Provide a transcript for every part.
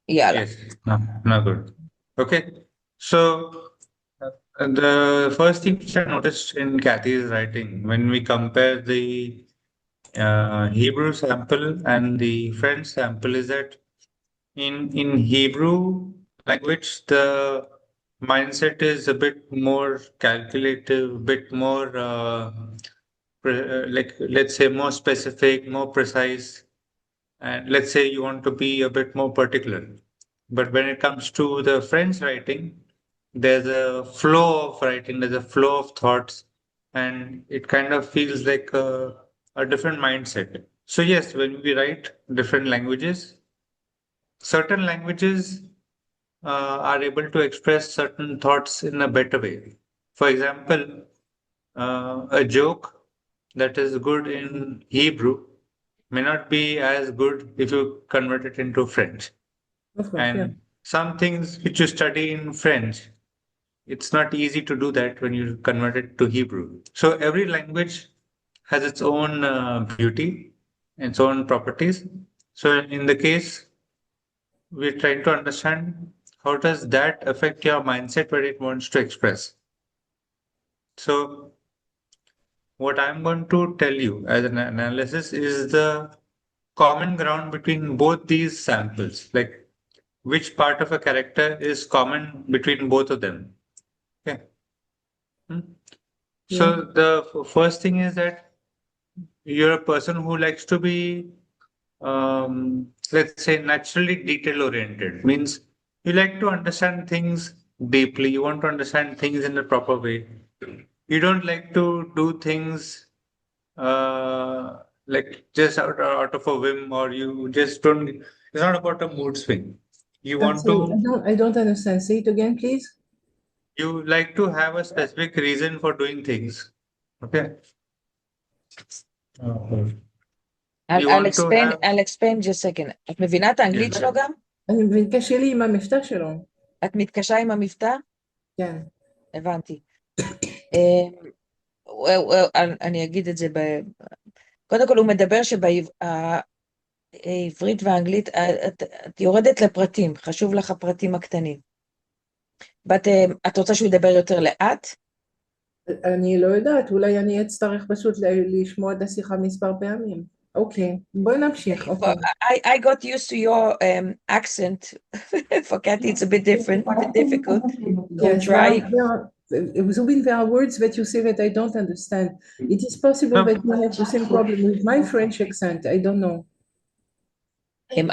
יאללה. Yes, no, good. Okay, so the first thing which I noticed in Kathy's writing, when we compare the Hebrew sample and the French sample, is that in Hebrew language, the mindset is a bit more calculative, bit more like, let's say, more specific, more precise, and let's say you want to be a bit more particular. But when it comes to the French writing, there's a flow of writing, there's a flow of thoughts, and it kind of feels like a different mindset. So yes, when we write different languages, certain languages are able to express certain thoughts in a better way. For example, a joke that is good in Hebrew may not be as good if you convert it into French. Of course, yeah. And some things which you study in French, it's not easy to do that when you convert it to Hebrew. So every language has its own beauty, its own properties. So in the case, we're trying to understand how does that affect your mindset when it wants to express. So what I'm going to tell you as an analysis is the common ground between both these samples, like which part of a character is common between both of them. Okay. So the first thing is that you're a person who likes to be, let's say, naturally detail oriented. Means you like to understand things deeply. You want to understand things in a proper way. You don't like to do things like just out of a whim, or you just don't. It's not about a mood swing. You want Sorry, to. I don't understand. Say it again, please. You like to have a specific reason for doing things. Okay. You want to have. I'll explain just a second. את מבינה את האנגלית Yeah. שלו גם? אני מבין, קשה לי עם המבטא שלו. את מתקשה עם המבטא? כן. הבנתי. אני אגיד את זה קודם כל הוא מדבר שבעברית והאנגלית את יורדת לפרטים, חשוב לך הפרטים הקטנים. את רוצה שהוא ידבר יותר לאט? אני לא יודעת, אולי אני אצטרך פשוט לשמוע את השיחה מספר פעמים. אוקיי, בואי נמשיך. I got used to your accent. For Kathy it's a bit different, a bit difficult. Yes, try. Zubin, there are words that you say that I don't understand. It is possible that you have the same problem with my French accent. I don't know.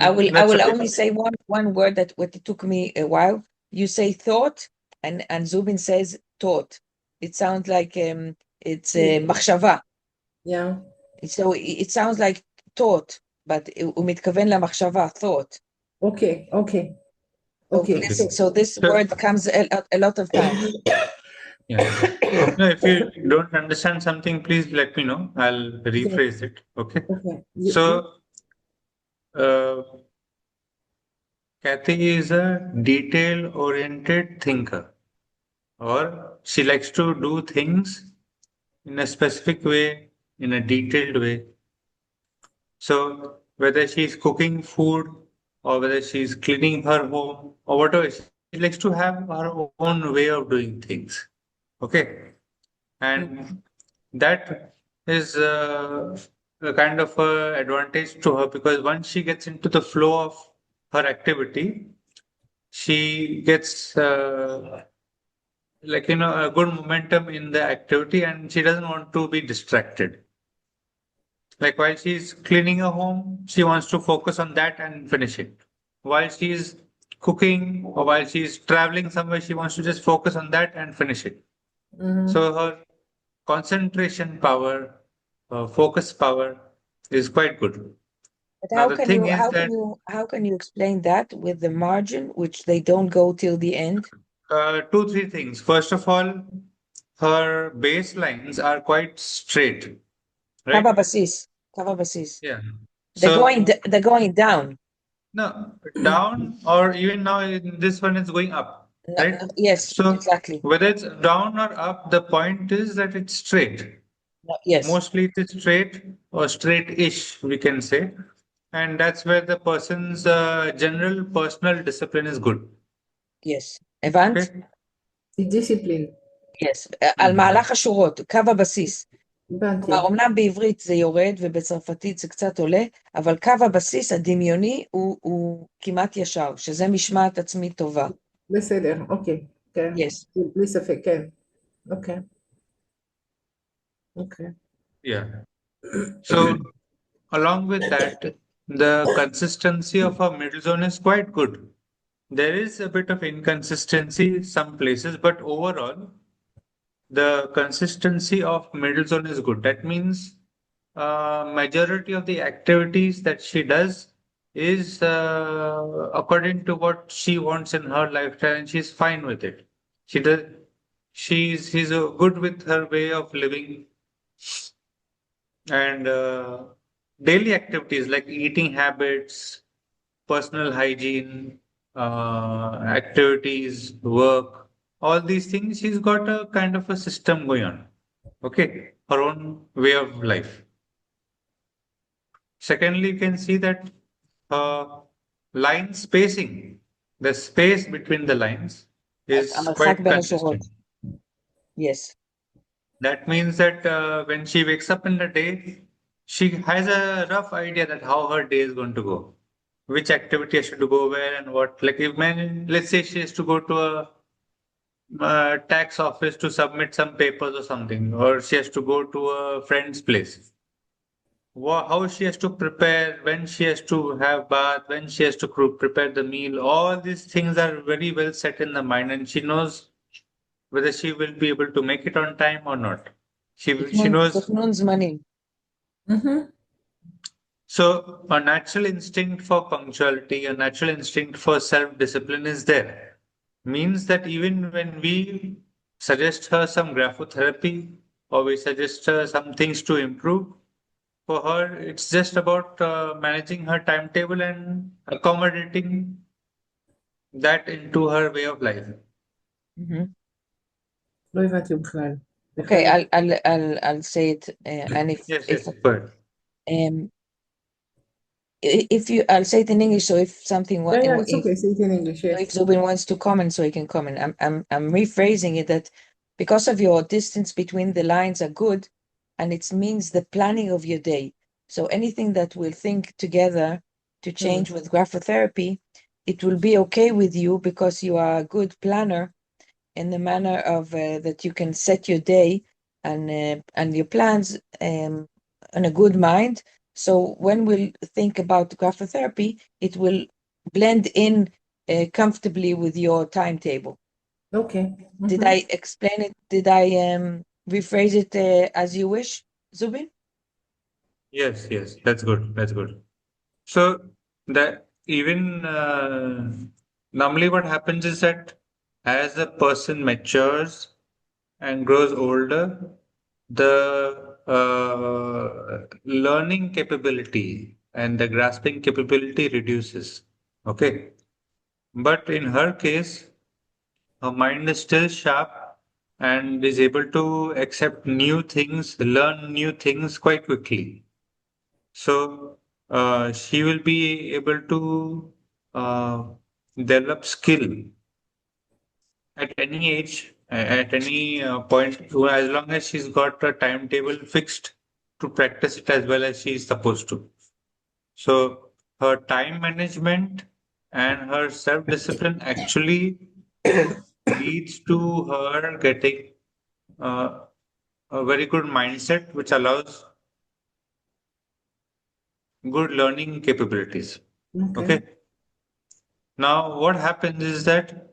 I will only say one word that it took me a while. You say thought, and Zubin says thought. It sounds like it's מחשבה. Yeah. So it sounds like thought, but הוא מתכוון למחשבה, thought. Okay. So this word comes a lot of times. Yeah. No, if you don't understand something, please let me know. I'll rephrase it. Okay. So, Kathy is a detail-oriented thinker, or she likes to do things in a specific way, in a detailed way. So whether she's cooking food or whether she's cleaning her home or whatever, she likes to have her own way of doing things. Okay. And that is a kind of advantage to her, because once she gets into the flow of her activity, she gets like, a good momentum in the activity, and she doesn't want to be distracted. Like while she's cleaning her home, she wants to focus on that and finish it. While she's cooking or while she's traveling somewhere, she wants to just focus on that and finish it. So her concentration power, focus power is quite good. But how can you explain that with the margin, which they don't go till the end? 2-3 things. First of all, her baselines are quite straight. Right? Kava basis. Yeah. They're going down. No, down, or even now in this one is going up. Right? Yes, so exactly. Whether it's down or up, the point is that it's straight. Yes. Mostly it is straight or straight-ish, we can say. and that's where the person's general personal discipline is good. Yes. הבנת? Okay? דיסציפלין. Yes. על מהלך השורות, קו הבסיס. הבנתי. כלומר, אומנם בעברית זה יורד ובצרפתית זה קצת עולה, אבל קו הבסיס הדמיוני הוא כמעט ישר, שזה משמעת עצמית טובה. בסדר, אוקיי. כן. Yes. בלי ספק, כן. אוקיי. אוקיי. Yeah. So, along with that, the consistency of our middle zone is quite good. There is a bit of inconsistency some places, but overall, the consistency of middle zone is good. That means majority of the activities that she does is according to what she wants in her lifestyle, and she's fine with it. She's good with her way of living, and daily activities like eating habits, personal hygiene, activities, work, all these things, she's got a kind of a system going on. Okay, her own way of life. Secondly, you can see that line spacing, the space between the lines is quite consistent. Yes. That means that when she wakes up in the day, she has a rough idea that how her day is going to go, which activity has to go where and what. Like if let's say she has to go to a tax office to submit some papers or something, or she has to go to a friend's place. How she has to prepare, when she has to have bath, when she has to prepare the meal. All these things are very well set in the mind, and she knows whether she will be able to make it on time or not. She knows. So a natural instinct for punctuality, a natural instinct for self-discipline is there. Means that even when we suggest her some graphotherapy or we suggest her some things to improve, for her, it's just about managing her timetable and accommodating that into her way of life. לא הבנתי בכלל. Okay, I'll say it, and if you, I'll say it in English. So if something, Yeah, it's okay. Say it in English. Yes. If Zubin wants to comment, so he can comment. I'm rephrasing it that because of your distance between the lines are good, and it means the planning of your day. So anything that we'll think together to change with graphotherapy, it will be okay with you because you are a good planner in the manner of that you can set your day and your plans on a good mind. So when we'll think about graphotherapy, it will blend in comfortably with your timetable. Okay. Did I explain it? Did I rephrase it as you wish, Zubin? Yes, that's good. That's good. So that even normally what happens is that as a person matures and grows older, the learning capability and the grasping capability reduces. Okay. But in her case, her mind is still sharp and is able to accept new things, learn new things quite quickly. So she will be able to develop skill at any age, at any point, as long as she's got a timetable fixed to practice it as well as she is supposed to. So her time management and her self-discipline actually leads to her getting a very good mindset, which allows good learning capabilities. Okay. Now, what happens is that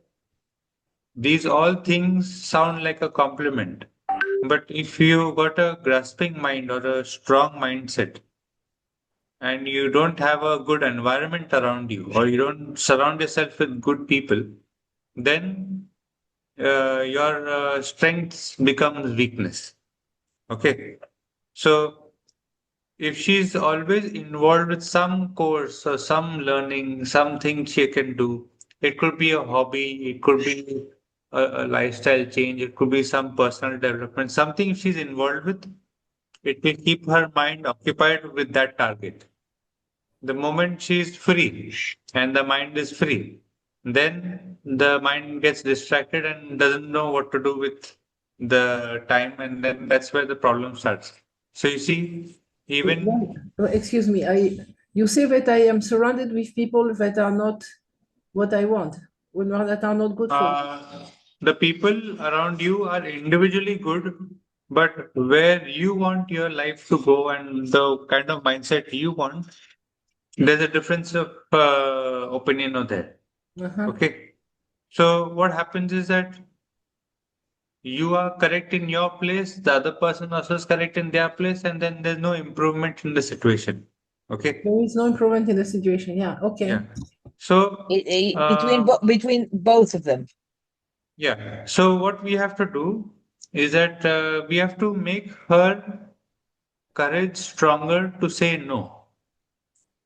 these all things sound like a compliment, but if you got a grasping mind or a strong mindset, and you don't have a good environment around you, or you don't surround yourself with good people, then your strengths becomes weakness. Okay. So if she's always involved with some course or some learning, something she can do, it could be a hobby, it could be a lifestyle change, it could be some personal development, something she's involved with, it will keep her mind occupied with that target. The moment she's free and the mind is free, then the mind gets distracted and doesn't know what to do with the time, and then that's where the problem starts. So you see, even Excuse me, you say that I am surrounded with people that are not what I want, that are not good for me. the people around you are individually good, but where you want your life to go and the kind of mindset you want, there's a difference of opinion on there. Okay. So what happens is that you are correct in your place, the other person also is correct in their place, and then there's no improvement in the situation. Okay. There is no improvement in the situation. Yeah. Okay. Yeah. So between both of them. yeah. So what we have to do is that we have to make her courage stronger to say no.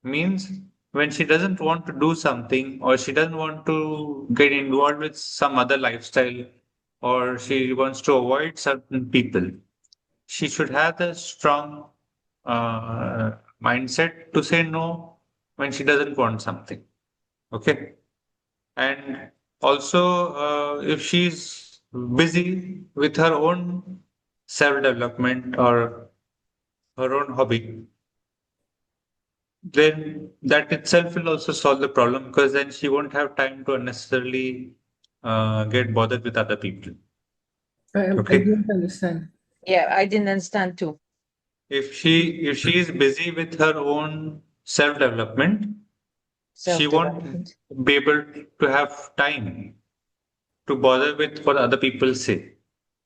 Means when she doesn't want to do something or she doesn't want to get involved with some other lifestyle or she wants to avoid certain people, she should have the strong mindset to say no when she doesn't want something. Okay. And also, if she's busy with her own self-development or her own hobby, then that itself will also solve the problem because then she won't have time to unnecessarily get bothered with other people. I Okay. didn't understand. Yeah, I didn't understand too. If she is busy with her own self-development, she won't be able to have time to bother with what other people say.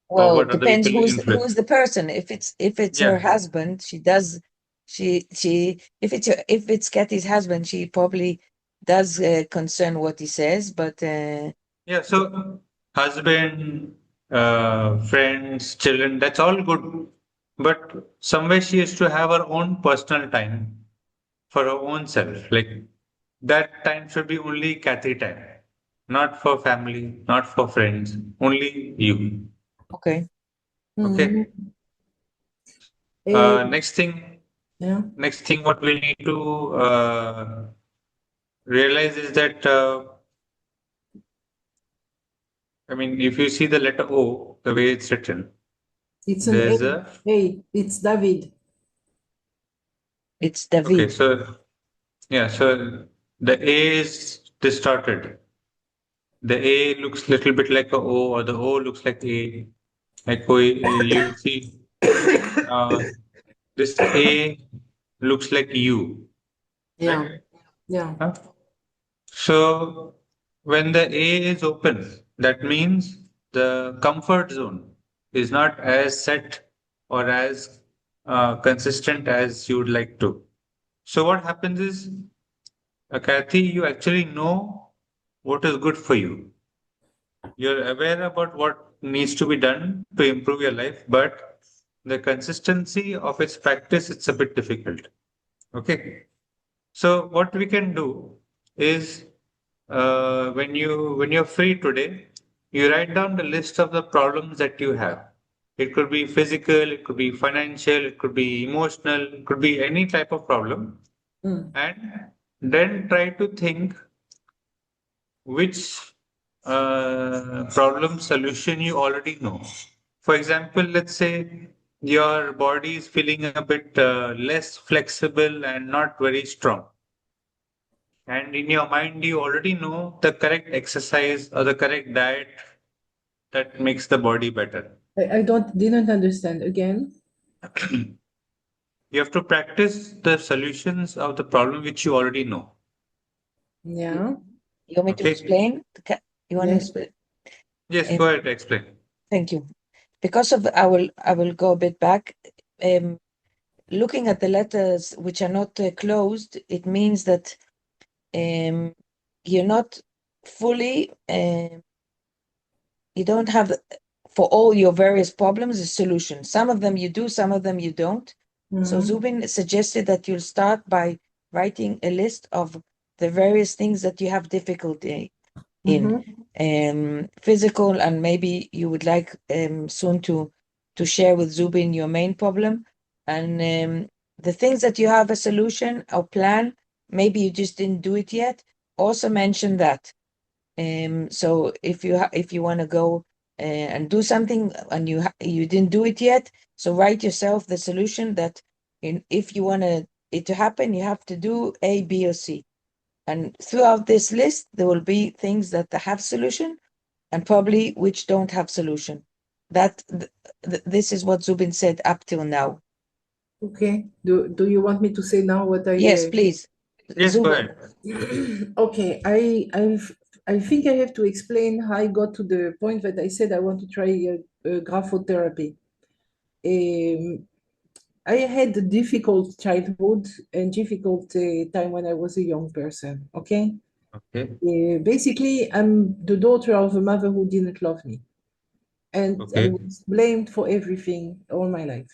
Well, it depends who's the person. If it's her Yeah. husband, if it's Kathy's husband, she probably does concern what he says, but Yeah, so husband, friends, children, that's all good. But somewhere she has to have her own personal time for her own self. Like that time should be only Kathy time, not for family, not for friends, only you. okay. Okay. Next thing, what we need to realize is that, I mean, if you see the letter O, the way it's written, it's an A. It's David. It's David. Okay, so yeah, so the A is distorted. The A looks little bit like a O, or the O looks like A. Like you see, this A looks like U. Yeah. Right? Yeah. Huh? So when the A is open, that means the comfort zone is not as set or as consistent as you would like to. So what happens is, Kathy, you actually know what is good for you. You're aware about what needs to be done to improve your life, but the consistency of its practice, it's a bit difficult. Okay. So what we can do is when you're free today, you write down the list of the problems that you have. It could be physical, it could be financial, it could be emotional, it could be any type of problem. And then try to think which problem solution you already know. For example, let's say your body is feeling a bit less flexible and not very strong. And in your mind, you already know the correct exercise or the correct diet that makes the body better. I didn't understand again. You have to practice the solutions of the problem which you already know. Yeah. You want me to explain? You want to explain? Yes, go ahead, explain. Thank you. Because of I will go a bit back. Looking at the letters which are not closed, it means that you're not fully you don't have for all your various problems a solution. Some of them you do, some of them you don't. So Zubin suggested that you'll start by writing a list of the various things that you have difficulty in, physical, and maybe you would like soon to share with Zubin your main problem, and the things that you have a solution or plan, maybe you just didn't do it yet, also mention that. So if you want to go and do something and you didn't do it yet, so write yourself the solution that if you want it to happen, you have to do A, B, or C. And throughout this list, there will be things that have solution and probably which don't have solution. This is what Zubin said up till now. Okay. Do you want me to say now what I? Yes, please. Yes, go Zubin. ahead. Okay. I think I have to explain how I got to the point that I said I want to try graphotherapy. I had a difficult childhood and difficult time when I was a young person. Okay. Okay. Basically, I'm the daughter of a mother who didn't love me, and I Okay. was blamed for everything all my life.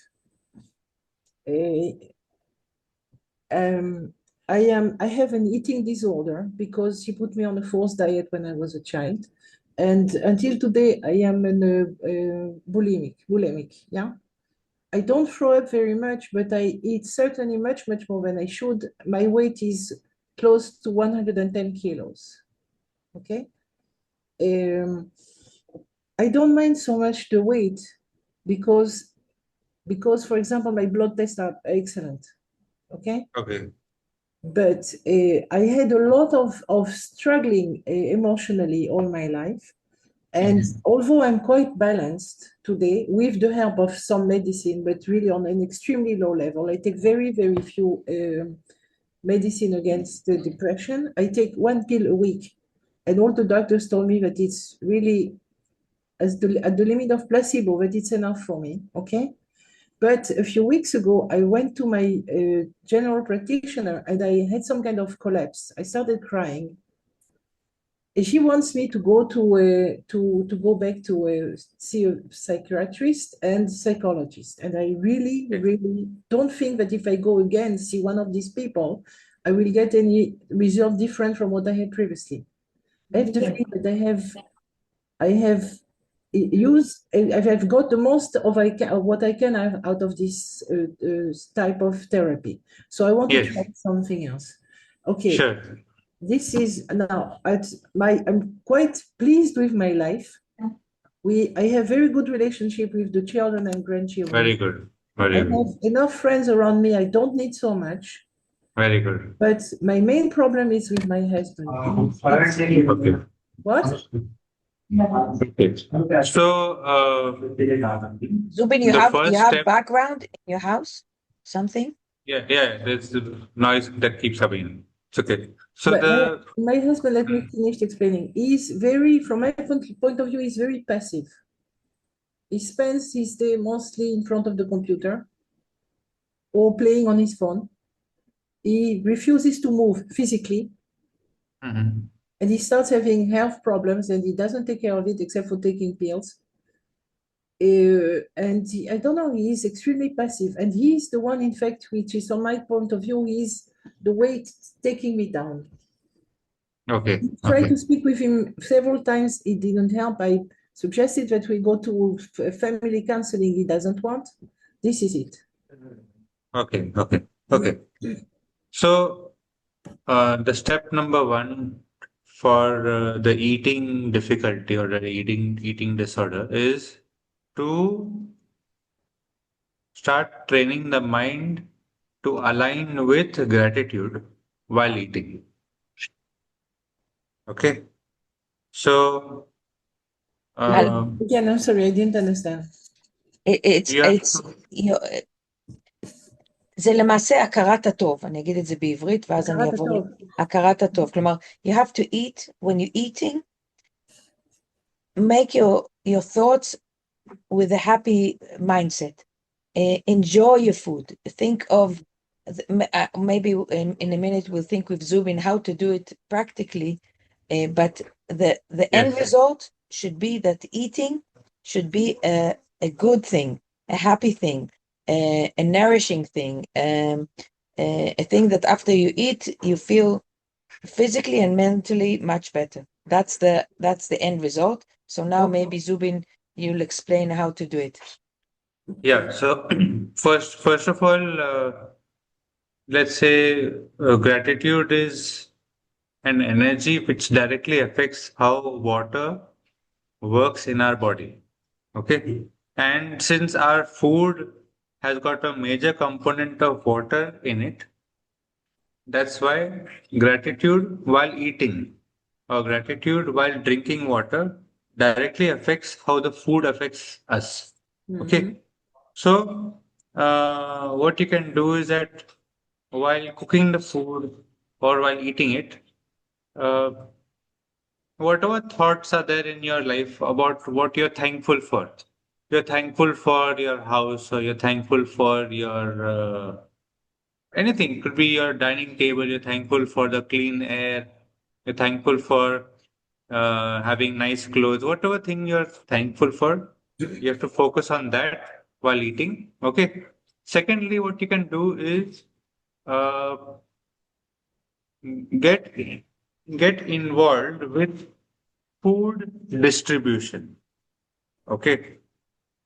I have an eating disorder because she put me on a forced diet when I was a child, and until today I am bulimic. Yeah, I don't throw up very much, but I eat certainly much more than I should. My weight is close to 110 kilos. Okay. I don't mind so much the weight because, for example, my blood tests are excellent. Okay. Okay. But I had a lot of struggling emotionally all my life. And although I'm quite balanced today with the help of some medicine, but really on an extremely low level, I take very, very few medicine against the depression. I take 1 pill a week. And all the doctors told me that it's really at the limit of placebo, that it's enough for me. Okay. But a few weeks ago, I went to my general practitioner and I had some kind of collapse. I started crying. And she wants me to go to go back to see a psychiatrist and psychologist. And I really, really don't think that if I go again see one of these people, I will get any result different from what I had previously. I have the feeling that I have got the most of what I can have out of this type of therapy. So I want to try something else. Okay. Sure. This is now I'm quite pleased with my life. I have very good relationship with the children and grandchildren. Very good. I have enough friends around me. I don't need so much. Very good. But my main problem is with my husband. Okay. What? Okay. So, Zubin, you have background in your house? Something? Yeah, there's the noise that keeps happening. It's okay. So my husband, let me finish explaining. He's very, from my point of view, he's very passive. He spends his day mostly in front of the computer or playing on his phone. He refuses to move physically. And he starts having health problems and he doesn't take care of it except for taking pills. I don't know, he is extremely passive. And he's the one, in fact, which is, on my point of view, he's the weight taking me down. Okay. I tried to speak with him several times. It didn't help. I suggested that we go to family counseling. He doesn't want. This is it. Okay. So, the step number 1 for the eating difficulty or the eating disorder is to start training the mind to align with gratitude while eating. Okay. So, again, I'm sorry, I didn't understand. זה למעשה הכרת הטוב, אני אגיד את זה בעברית, ואז אני אעבור הכרת הטוב. כלומר, you have to eat, when you're eating, make your thoughts with a happy mindset. Enjoy your food. Think of, maybe in a minute we'll think with Zubin how to do it practically, but the end result should be that eating should be a good thing, a happy thing, a nourishing thing, a thing that after you eat, you feel physically and mentally much better. That's the end result. So now maybe Zubin, you'll explain how to do it. Yeah. So first of all, let's say gratitude is an energy which directly affects how water works in our body. Okay. And since our food has got a major component of water in it, that's why gratitude while eating or gratitude while drinking water directly affects how the food affects us. Okay. So, what you can do is that while cooking the food or while eating it, uh, whatever thoughts are there in your life about what you're thankful for. You're thankful for your house, or you're thankful for your anything. It could be your dining table. You're thankful for the clean air. You're thankful for having nice clothes. Whatever thing you're thankful for, you have to focus on that while eating. Okay. Secondly, what you can do is uh, get get involved with food distribution. Okay.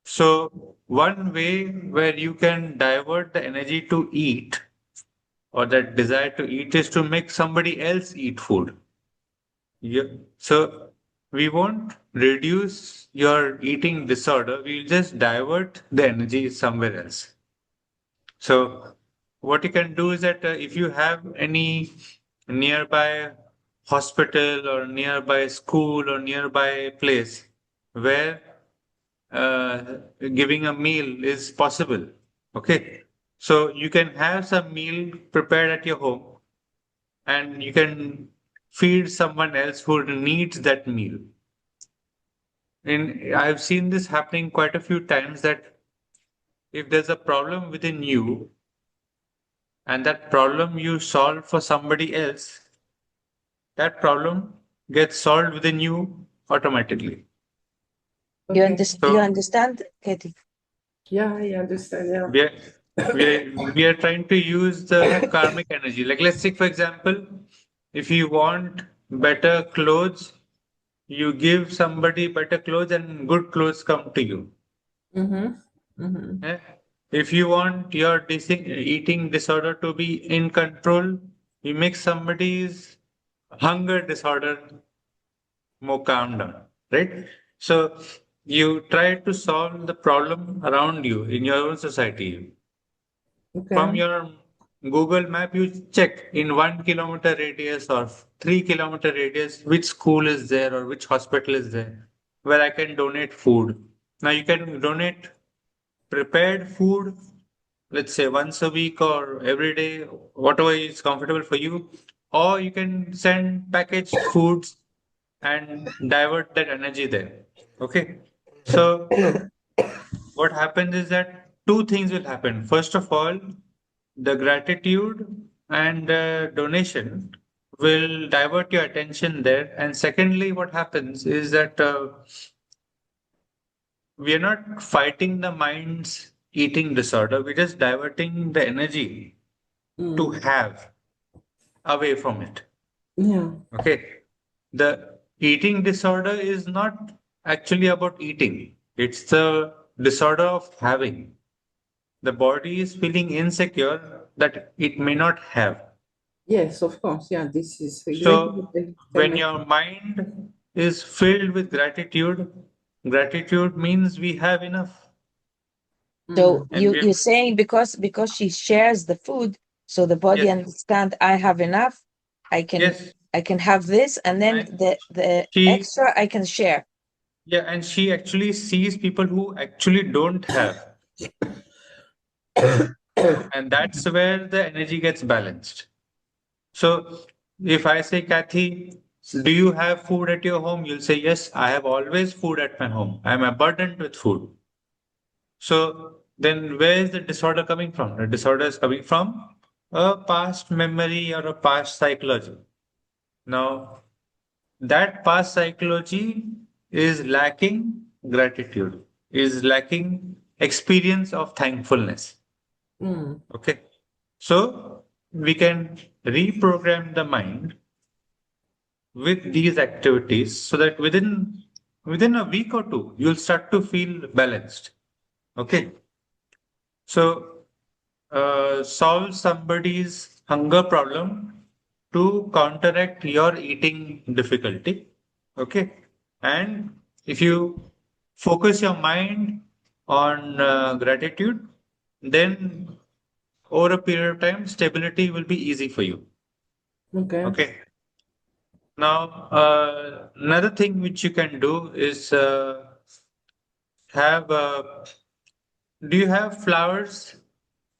So one way where you can divert the energy to eat or that desire to eat is to make somebody else eat food. Yeah. So we won't reduce your eating disorder. We'll just divert the energy somewhere else. So what you can do is that if you have any nearby hospital or nearby school or nearby place where giving a meal is possible. Okay. So you can have some meal prepared at your home and you can feed someone else who needs that meal. And I've seen this happening quite a few times that if there's a problem within you and that problem you solve for somebody else, that problem gets solved within you automatically. You Okay. you understand, Katie? Yeah, I understand. Yeah. We are trying to use the karmic energy. Like let's take for example, if you want better clothes, you give somebody better clothes and good clothes come to you. Eh? If you want your eating disorder to be in control, you make somebody's hunger disorder more calm down, right? So you try to solve the problem around you in your own society. From Okay. your Google map, you check in 1 kilometer radius or 3 kilometer radius which school is there or which hospital is there where I can donate food. Now you can donate prepared food, let's say once a week or every day, whatever is comfortable for you, or you can send packaged foods and divert that energy there. Okay. So what happens is that two things will happen. First of all, the gratitude and donation will divert your attention there. And secondly, what happens is that we are not fighting the mind's eating disorder. We're just diverting the energy to have away from it. Yeah. Okay. The eating disorder is not actually about eating. It's the disorder of having. The body is feeling insecure that it may not have. Yes, of course. Yeah, this is exactly what So I tell when my. your mind is filled with gratitude, gratitude means we have enough. So And you're saying because she shares the food, so the body yes, understand I have enough, yes. I can have this, and then And the she, extra I can share. yeah, and she actually sees people who actually don't have. And that's where the energy gets balanced. So if I say, Kathy, do you have food at your home? You'll say, yes, I have always food at my home. I'm abundant with food. So then where is the disorder coming from? The disorder is coming from a past memory or a past psychology. Now, that past psychology is lacking gratitude, is lacking experience of thankfulness. Okay. So we can reprogram the mind with these activities so that within a week or two, you'll start to feel balanced. Okay. So solve somebody's hunger problem to counteract your eating difficulty. Okay. And if you focus your mind on gratitude, then over a period of time, stability will be easy for you. Okay. Okay. Now, another thing which you can do is have, do you have flowers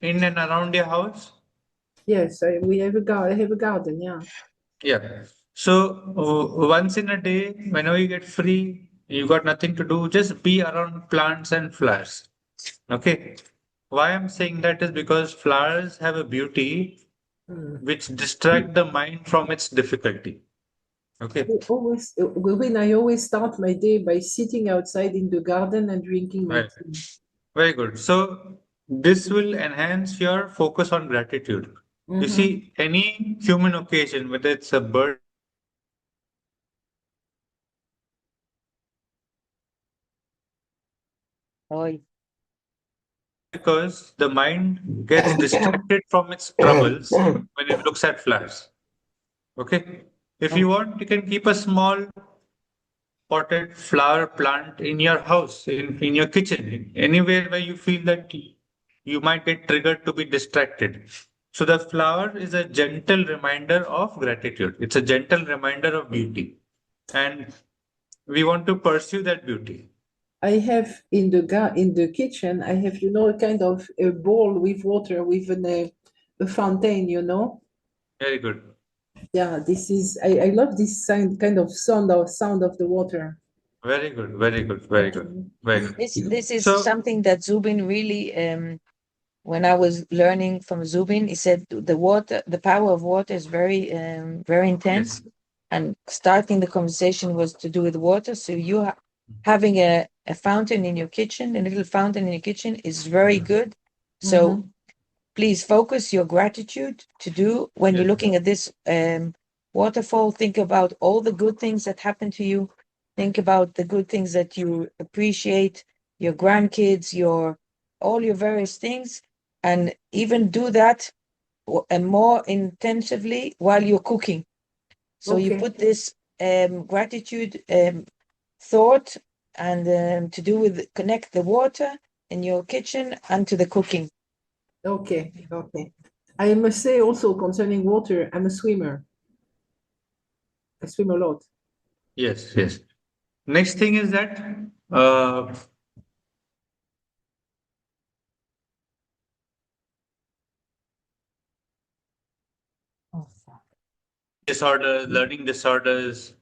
in and around your house? Yes, we have I have a garden, yeah. Yeah. So once in a day, whenever you get free, you got nothing to do, just be around plants and flowers. Okay. Why I'm saying that is because flowers have a beauty which distract the mind from its difficulty. Okay. I always start my day by sitting outside in the garden and drinking my Right. tea. Very good. So this will enhance your focus on gratitude. You see, any human occasion, whether it's a bird, Oi. because the mind gets distracted from its troubles when it looks at flowers. Okay. If you want, you can keep a small potted flower plant in your house, in your kitchen, anywhere where you feel that you might get triggered to be distracted. So the flower is a gentle reminder of gratitude. It's a gentle reminder of beauty. And we want to pursue that beauty. I have in the kitchen, I have, a kind of a bowl with water with a fountain, Very good. Yeah, I love this kind of sound of the water. Very good. Very good. Very good. Very good. This is So, something that Zubin really, when I was learning from Zubin, he said the power of water is very, very intense. yes. And starting the conversation was to do with water. So you having a fountain in your kitchen, a little fountain in your kitchen is very good. So please focus your gratitude to do when you're Yes. looking at this waterfall. Think about all the good things that happen to you. Think about the good things that you appreciate, your grandkids, all your various things, and even do that more intensively while you're cooking. So you Okay. put this gratitude thought and to do with connect the water in your kitchen and to the cooking. Okay. I must say also concerning water, I'm a swimmer. I swim a lot. Yes. Yes. Next thing is that learning disorders,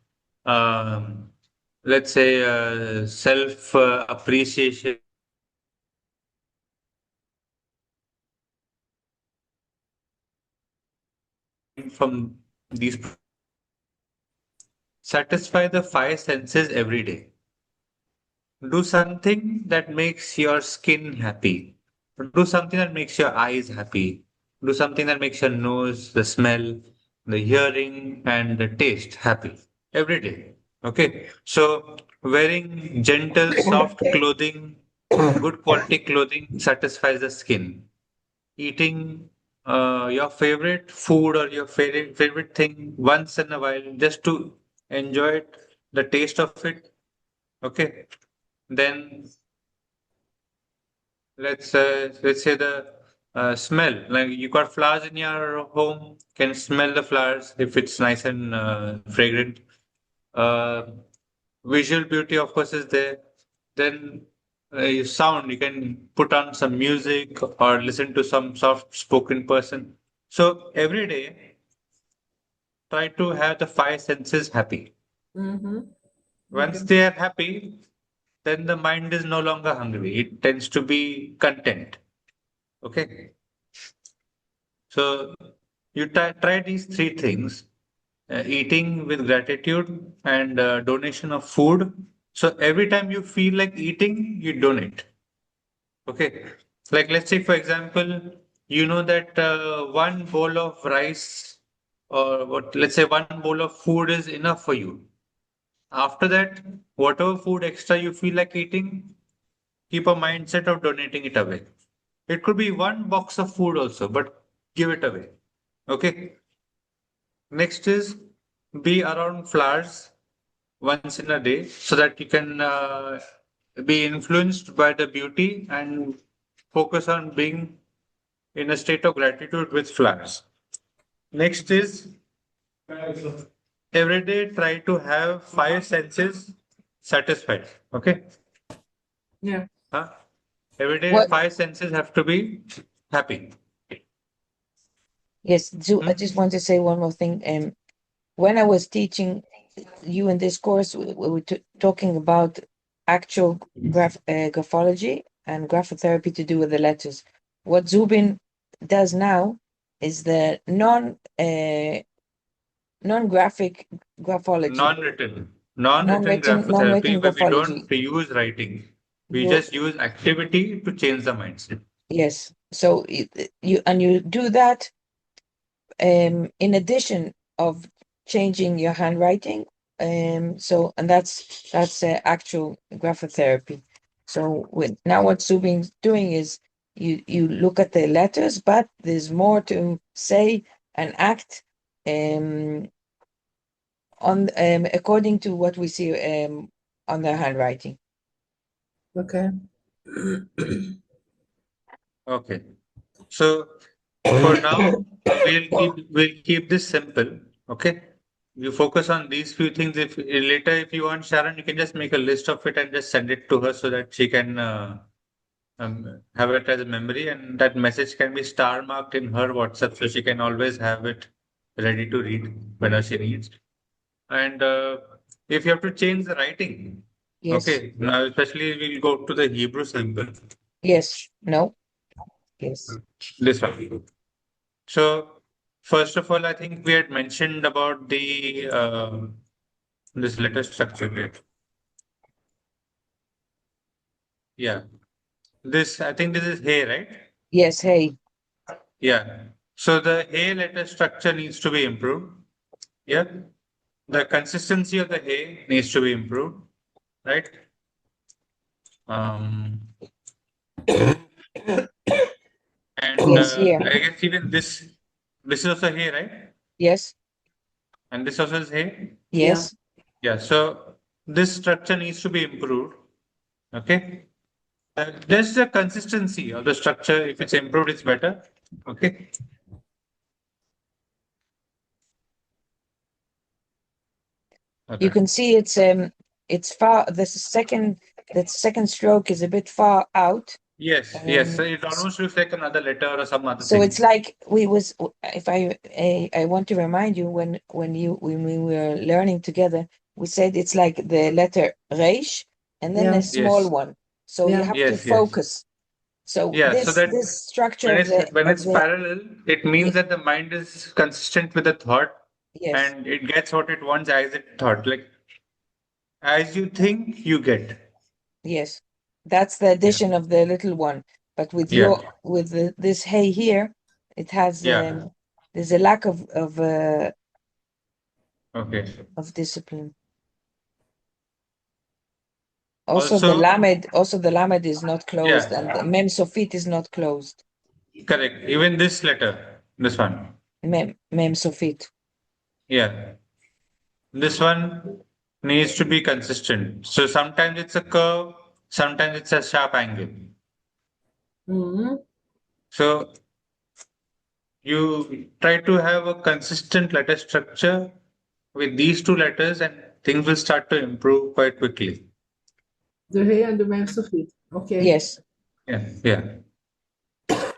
let's say self appreciation from these, satisfy the five senses every day. Do something that makes your skin happy. Do something that makes your eyes happy. Do something that makes your nose, the smell, the hearing, and the taste happy every day. Okay. So wearing gentle, soft clothing, good quality clothing satisfies the skin. Eating your favorite food or your favorite thing once in a while just to enjoy it, the taste of it. Okay. Then let's say the smell, like you got flowers in your home, can smell the flowers if it's nice and fragrant. uh, Visual beauty of course is there. Then sound, you can put on some music or listen to some soft spoken person. So every day try to have the five senses happy. Once they are happy, then the mind is no longer hungry. It tends to be content. Okay. So you try these three things: eating with gratitude and donation of food. So every time you feel like eating, you donate. Okay. Like let's say, for example, you know that one bowl of rice or let's say one bowl of food is enough for you. After that, whatever food extra you feel like eating, keep a mindset of donating it away. It could be one box of food also, but give it away. Okay. Next is be around flowers once in a day so that you can be influenced by the beauty and focus on being in a state of gratitude with flowers. Next is every day try to have 5 senses satisfied. Okay. Yeah. Huh? Every day What- 5 senses have to be happy. Yes, I just want to say one more thing. When I was teaching you in this course, we were talking about actual graphology and graphotherapy to do with the letters. What Zubin does now is the non-graphic graphology. Non-written Non-written graphotherapy, where we graphology. don't use writing. We You- just use activity to change the mindset. Yes. So you do that in addition of changing your handwriting. And that's actual graphotherapy. So now what Zubin's doing is you look at the letters, but there's more to say and act on according to what we see on the handwriting. Okay. Okay. So for now, we'll keep this simple. Okay. You focus on these few things. If later, if you want, Sharon, you can just make a list of it and just send it to her so that she can have it as a memory, and that message can be star marked in her WhatsApp, so she can always have it ready to read whenever she needs. And if you have to change the writing, Yes. okay. Now, especially we'll go to the Hebrew symbol. Yes. No. Yes. This one. So first of all, I think we had mentioned about the this letter structure here. Yeah. This, I think this is hey, right? Yes. Hey. Yeah. So the hey letter structure needs to be improved. Yeah. The consistency of the hey needs to be improved, right? And Yes, here. I guess even this is also hey, right? Yes. And this also is hey. Yes. Yeah. So this structure needs to be improved. Okay. Just the consistency of the structure. If it's improved, it's better. Okay. You can see it's far. The second stroke is a bit far out. Yes. So it almost looks like another letter or some other So thing. it's like if I want to remind you when we were learning together, we said it's like the letter Reish and then Yeah. a small Yes. one. So you Yeah. have Yes, to yes. focus. So Yeah, this so that this structure when it's of the parallel, it means that the mind is consistent with the thought yes, and it gets what it wants as it thought. Like as you think, you get. yes. That's the addition of the little one. But with Yeah. this hey here, it has Yeah. there's a lack of Okay. discipline. Also the lamed is not closed, Yeah. and the mem sofit is not closed. Correct. Even this letter, this one. Mem sofit. Yeah. This one needs to be consistent. So sometimes it's a curve, sometimes it's a sharp angle. Mhm. So you try to have a consistent letter structure with these two letters and things will start to improve quite quickly. The hey and the mem sofit. Okay. Yes. Yeah.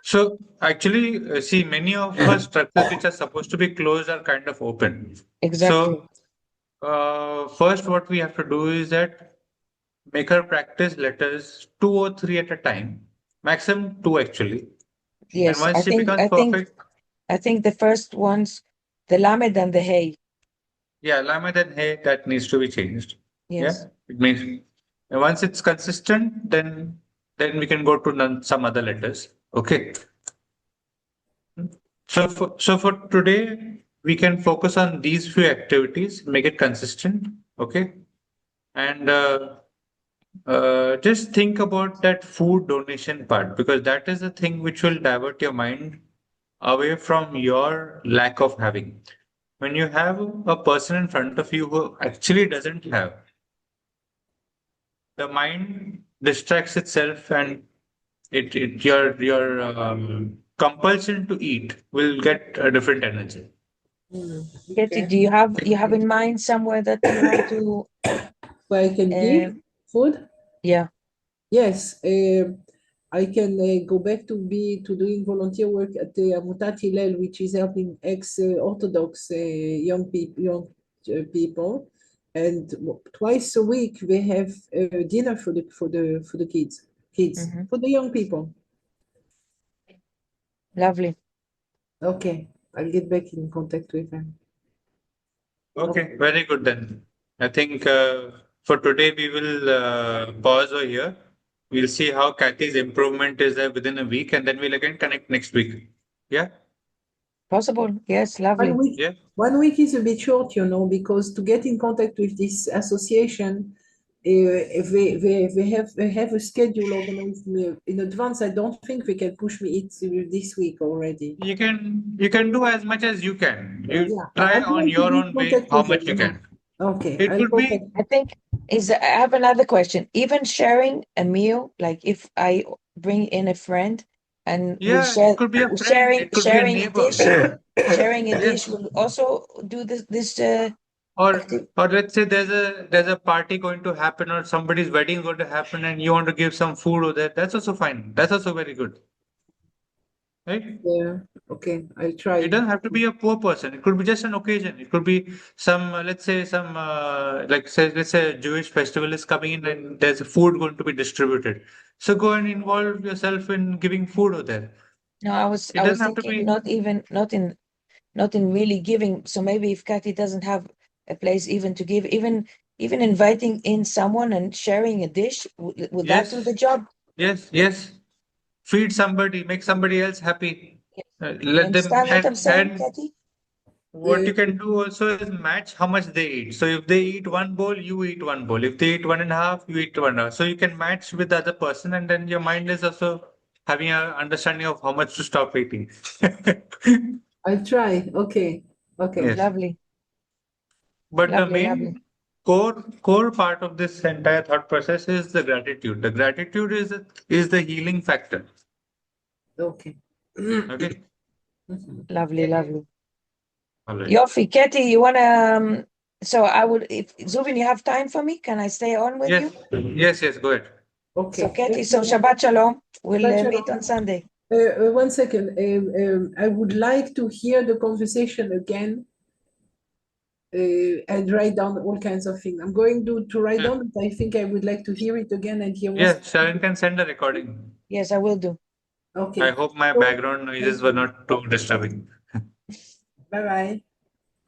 So actually, see, many of our structures which are supposed to be closed are kind of open. Exactly. So first what we have to do is that make her practice letters 2 or 3 at a time, maximum 2 actually. Yes. And once she becomes perfect, I think the first ones, the lamed and the hey. yeah, Lamed and Hey, that needs to be changed. Yes. Yeah, it means and once it's consistent, then we can go to some other letters. Okay. So for today, we can focus on these few activities, make it consistent. Okay. And Just think about that food donation part, because that is the thing which will divert your mind away from your lack of having. When you have a person in front of you who actually doesn't have, the mind distracts itself, and your compulsion to eat will get a different energy. Katie, do you have in mind somewhere that you want to? Where I can give food? Yeah. Yes, I can go back to doing volunteer work at the Amutat Hillel, which is helping ex-Orthodox young people, and twice a week they have dinner for the kids, for the young people. Lovely. Okay, I'll get back in contact with them. Okay, very good then. I think for today we will pause over here. We'll see how Kathy's improvement is there within a week, and then we'll again connect next week. Yeah? Possible. Yes, lovely. 1 week. Yeah. 1 week is a bit short, because to get in contact with this association, if they have a schedule organized in advance. I don't think they can push me it this week already. You can do as much as you can. You Yeah, try I'm on going to your be own way contact how with much you them. can. Okay, It I'll could be contact. I think I have another question. Even sharing a meal, like if I bring in a friend and we yeah, share, it could be a friend, it could be a sharing a neighbor. dish, sharing a Yes. dish will also do this. Or let's say there's a party going to happen, or somebody's wedding is going to happen, and you want to give some food over there. That's also fine. That's also very good. Right? Yeah, okay, I'll try. It doesn't have to be a poor person. It could be just an occasion. It could be some, let's say let's say a Jewish festival is coming in and there's food going to be distributed. So go and involve yourself in giving food over there. No, I was doesn't have to thinking be- not in really giving. So maybe if Kathy doesn't have a place even to give, even inviting in someone and sharing a dish, would that do the job? Yes. Feed somebody, make somebody else happy. You Let them, understand what I'm saying, and Kathy? what you can do also is match how much they eat. So if they eat one bowl, you eat one bowl. If they eat 1.5, you eat 1.5. So you can match with the other person, and then your mind is also having an understanding of how much to stop eating. I'll try. Okay. Yes. Lovely. But the Lovely, main lovely. core part of this entire thought process is the gratitude. The gratitude is the healing factor. Okay. Okay. Lovely. All right. Yofi, Katie, you wanna so I would, if Zubin, you have time for me? Can I stay on with you? Yes, go ahead. Okay. So Katie, so Shabbat Shalom. We'll Shabbat meet Shalom. on Sunday. 1 second. I would like to hear the conversation again and write down all kinds of things. I'm going to write down, but I think I would like to hear it again and hear Yes, Sharon can send a recording. Yes, I will do. Okay. I hope my background noises were not too disturbing. Bye-bye.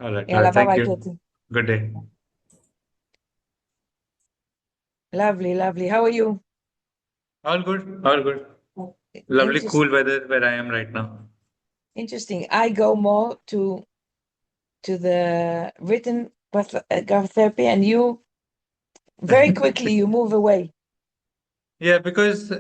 All right. Yalla, Thank bye-bye, you. Katie. Good day. Lovely. How are you? All good. Lovely Interesting. cool weather where I am right now. Interesting. I go more to the written graph therapy, and you very quickly you move away. Yeah, because